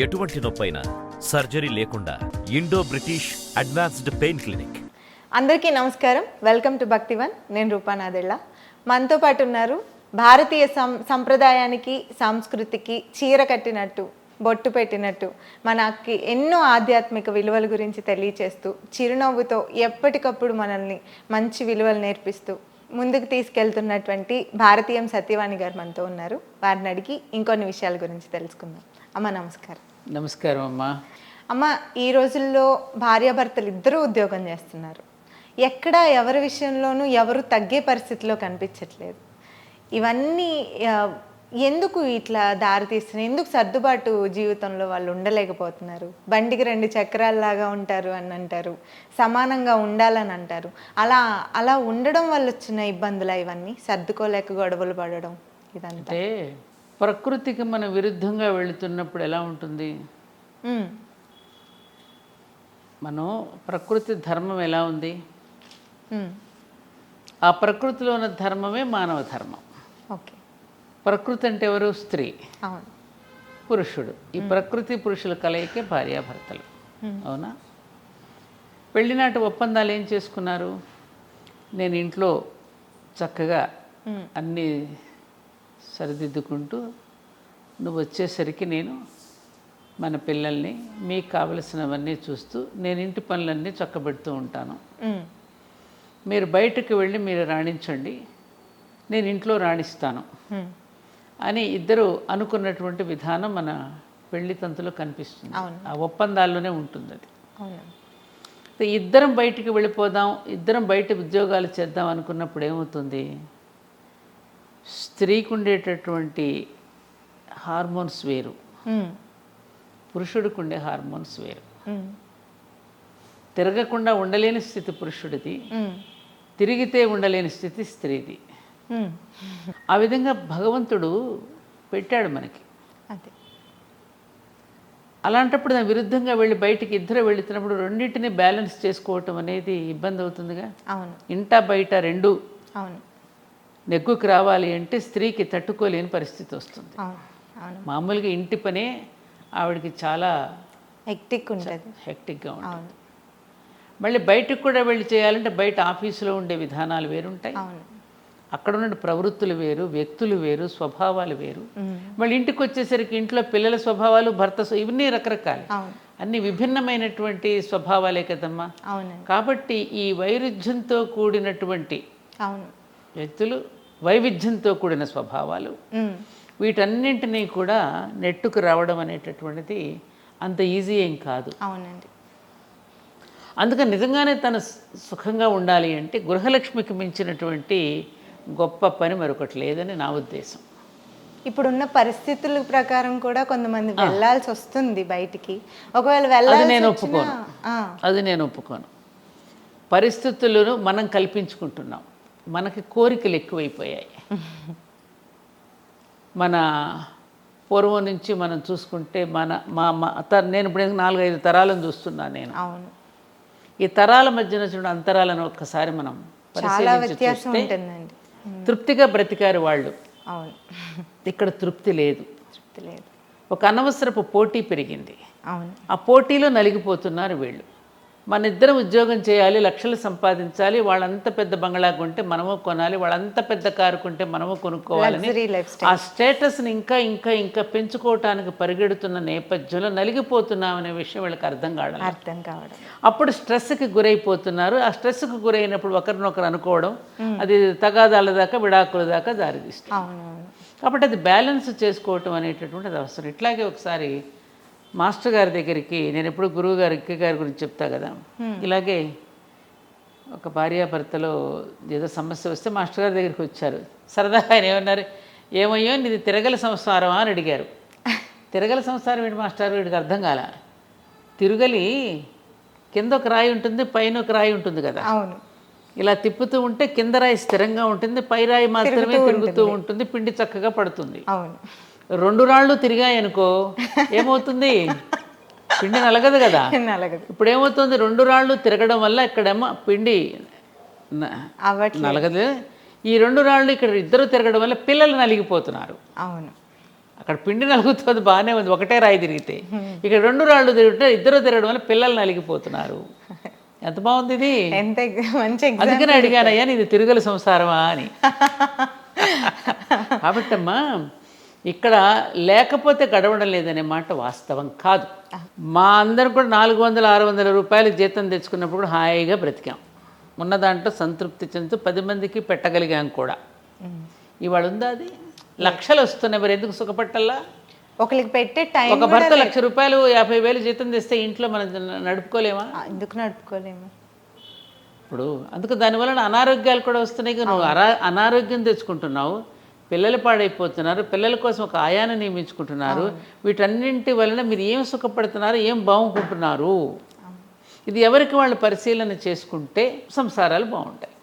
ఎటువంటి నొప్పైనా సర్జరీ లేకుండా Indo British advanced pain clinic. అందరికీ నమస్కారం. Welcome to Bhaktivan. నేను రూపానాదెళ్ళ. మనతో పాటు ఉన్నారు భారతీయ సంప్రదాయానికి సంస్కృతికి చీర కట్టినట్టు బొట్టు పెట్టినట్టు మనకి ఎన్నో ఆధ్యాత్మిక విలువల గురించి తెలియచేస్తూ చిరునవ్వుతో ఎప్పటికప్పుడు మనల్ని మంచి విలువలు నేర్పిస్తూ ముందుకు తీసుకెళ్తున్నటువంటి భారతీయం సత్యవాణి గారు మనతో ఉన్నారు. వారిని అడిగి ఇంకొన్ని విషయాల గురించి తెలుసుకుందాం. అమ్మ నమస్కారం. నమస్కారం అమ్మా. అమ్మ, ఈ రోజుల్లో భార్యాభర్తలు ఇద్దరూ ఉద్యోగం చేస్తున్నారు. ఎక్కడ ఎవరి విషయంలోనూ ఎవరు తగ్గే పరిస్థితిలో కనిపించట్లేదు. ఇవన్నీ ఎందుకు ఇట్లా దారితీస్తున్నాయి? ఎందుకు సర్దుబాటు జీవితంలో వాళ్ళు ఉండలేకపోతున్నారు? బండికి 2 చక్రాల్లాగా ఉంటారు అని అంటారు, సమానంగా ఉండాలని అంటారు. అలా ఉండడం వల్ల వచ్చిన ఇబ్బందులు ఇవన్నీ, సర్దుకోలేక గొడవలు పడడం ఇదంతా. అంటే ప్రకృతికి మనం విరుద్ధంగా వెళుతున్నప్పుడు ఎలా ఉంటుంది? మనం ప్రకృతి ధర్మం ఎలా ఉంది? ఆ ప్రకృతిలో ఉన్న ధర్మమే మానవ ధర్మం. ఓకే. ప్రకృతి అంటే ఎవరు? స్త్రీ, అవును, పురుషుడు. ఈ ప్రకృతి పురుషుల కలయికే భార్యాభర్తలు. అవునా? పెళ్లినాటి ఒప్పందాలు ఏం చేసుకున్నారు? నేను ఇంట్లో చక్కగా అన్నీ సరిదిద్దుకుంటూ, నువ్వు వచ్చేసరికి నేను మన పిల్లల్ని మీకు కావలసినవన్నీ చూస్తూ నేను ఇంటి పనులన్నీ చక్కబెడుతూ ఉంటాను. మీరు బయటకు వెళ్ళి మీరు రాణించండి, నేను ఇంట్లో రాణిస్తాను అని ఇద్దరు అనుకున్నటువంటి విధానం మన పెళ్లి తంతులో కనిపిస్తుంది. ఆ ఒప్పందాల్లోనే ఉంటుంది అది. ఇద్దరం బయటికి వెళ్ళిపోదాం, ఇద్దరం బయట ఉద్యోగాలు చేద్దాం అనుకున్నప్పుడు ఏమవుతుంది? స్త్రీకి ఉండేటటువంటి హార్మోన్స్ వేరు, పురుషుడికి ఉండే హార్మోన్స్ వేరు. తిరగకుండా ఉండలేని స్థితి పురుషుడిది, తిరిగితే ఉండలేని స్థితి స్త్రీది. ఆ విధంగా భగవంతుడు పెట్టాడు మనకి. అలాంటప్పుడు దాని విరుద్ధంగా వెళ్ళి బయటికి ఇద్దరు వెళుతున్నప్పుడు రెండింటిని బ్యాలెన్స్ చేసుకోవటం అనేది ఇబ్బంది అవుతుందిగా. ఇంట బయట రెండు నెగ్గుకు రావాలి అంటే స్త్రీకి తట్టుకోలేని పరిస్థితి వస్తుంది. మామూలుగా ఇంటి పనే ఆవిడకి చాలా హెక్టిక్గా ఉంటుంది. మళ్ళీ బయటకు కూడా వెళ్ళి చేయాలంటే బయట ఆఫీసులో ఉండే విధానాలు వేరుంటాయి, అక్కడ ఉన్న ప్రవృత్తులు వేరు, వ్యక్తులు వేరు, స్వభావాలు వేరు. మళ్ళీ ఇంటికి వచ్చేసరికి ఇంట్లో పిల్లల స్వభావాలు, భర్త ఇవన్నీ రకరకాలు, అన్ని విభిన్నమైనటువంటి స్వభావాలే కదమ్మా. కాబట్టి ఈ వైరుధ్యంతో కూడినటువంటి వ్యక్తులు, వైవిధ్యంతో కూడిన స్వభావాలు, వీటన్నింటినీ కూడా నెట్టుకు రావడం అనేటటువంటిది అంత ఈజీ ఏం కాదు. అవునండి. అందుకని నిజంగానే తను సుఖంగా ఉండాలి అంటే గృహలక్ష్మికి మించినటువంటి గొప్ప పని మరొకటి లేదని నా ఉద్దేశం. ఇప్పుడున్న పరిస్థితుల ప్రకారం కూడా కొంతమంది వెళ్ళాల్సి వస్తుంది బయటికి. ఒకవేళ వెళ్ళాలి, నేను ఒప్పుకోను. పరిస్థితులను మనం కల్పించుకుంటున్నాం, మనకి కోరికలు ఎక్కువైపోయాయి. మన పూర్వం నుంచి మనం చూసుకుంటే నేను ఇప్పుడు 4-5 తరాలను చూస్తున్నాను నేను. అవును. ఈ తరాల మధ్యన చూడ అంతరాలను ఒక్కసారి మనం పరిశీలించి చూస్తే తృప్తిగా బ్రతికారు వాళ్ళు. అవును. ఇక్కడ తృప్తి లేదు. ఒక అనవసరపు పోటీ పెరిగింది. ఆ పోటీలో నలిగిపోతున్నారు వీళ్ళు. మన ఇద్దరం ఉద్యోగం చేయాలి, లక్షలు సంపాదించాలి, వాళ్ళంత పెద్ద బంగ్లా కొంటే మనము కొనాలి, వాళ్ళంత పెద్ద కారు కొంటే మనము కొనుక్కోవాలని ఆ స్టేటస్ని ఇంకా ఇంకా ఇంకా పెంచుకోవటానికి పరిగెడుతున్న నేపథ్యంలో నలిగిపోతున్నాం అనే విషయం వీళ్ళకి అర్థం కావడం. అప్పుడు స్ట్రెస్కి గురైపోతున్నారు. ఆ స్ట్రెస్కి గురైనప్పుడు ఒకరినొకరు అనుకోవడం, అది తగాదాల దాకా, విడాకుల దాకా దారితీస్తుంది. కాబట్టి అది బ్యాలెన్స్ చేసుకోవటం అనేటటువంటిది అవసరం. ఇట్లాగే ఒకసారి మాస్టర్ గారి దగ్గరికి, నేను ఎప్పుడు గురువు గారు గారి గురించి చెప్తా కదా, ఇలాగే ఒక భార్యాభర్తలో ఏదో సమస్య వస్తే మాస్టర్ గారి దగ్గరికి వచ్చారు. సరదాగా ఆయన ఏమన్నారు, ఏమయ్యో నీది తిరగల సంసారమా అని అడిగారు. తిరగల సంసారం ఏంటి మాస్టర్? వీడికి అర్థం కాల. తిరగలి కింద ఒక రాయి ఉంటుంది, పైన ఒక రాయి ఉంటుంది కదా. అవును. ఇలా తిప్పుతూ ఉంటే కింద రాయి స్థిరంగా ఉంటుంది, పై రాయి మాత్రమే తిరుగుతూ ఉంటుంది, పిండి చక్కగా పడుతుంది. అవును. 2 రాళ్ళు తిరిగాయనుకో ఏమవుతుంది? పిండి నలగదు కదా. ఇప్పుడు ఏమవుతుంది? 2 రాళ్ళు తిరగడం వల్ల ఇక్కడేమో పిండి నలగదు. ఈ 2 రాళ్ళు ఇక్కడ ఇద్దరు తిరగడం వల్ల పిల్లలు నలిగిపోతున్నారు. అవును. అక్కడ పిండి నలుగుతుంది బాగానే ఉంది, ఒకటే రాయి తిరిగితే. ఇక్కడ 2 రాళ్ళు తిరిగితే ఇద్దరు తిరగడం వల్ల పిల్లలు నలిగిపోతున్నారు. ఎంత బాగుంది ఇది. ఎంత మంచి అందుకనే అడిగానయ్యా నీది తిరుగల సంసారమా అని. కాబట్టమ్మా ఇక్కడ లేకపోతే గడవడం లేదనే మాట వాస్తవం కాదు. మా అందరం కూడా 400-600 రూపాయలు జీతం తెచ్చుకున్నప్పుడు కూడా హాయిగా బ్రతికాం. ఉన్న దాంట్లో సంతృప్తి చెందుతూ 10 మందికి పెట్టగలిగాం కూడా. ఇవాళ ఉందా అది? లక్షలు వస్తున్నాయి, మరి ఎందుకు సుఖపట్టల్లా? ఒకరికి పెట్టే టైం ఒక భర్త 1,00,000 రూపాయలు 50,000 జీతం తెస్తే ఇంట్లో మనం నడుపుకోలేమా? ఎందుకు నడుపుకోలేము? ఇప్పుడు అందుకు దానివల్ల అనారోగ్యాలు కూడా వస్తున్నాయి. నువ్వు అనారోగ్యం తెచ్చుకుంటున్నావు, పిల్లలు పాడైపోతున్నారు, పిల్లల కోసం ఒక ఆయాన్ని నియమించుకుంటున్నారు. వీటన్నింటి వలన మీరు ఏం సుఖపడుతున్నారు, ఏం బాగుంటున్నారు? ఇది ఎవరికి వాళ్ళు పరిశీలన చేసుకుంటే సంసారాలు బాగుంటాయి.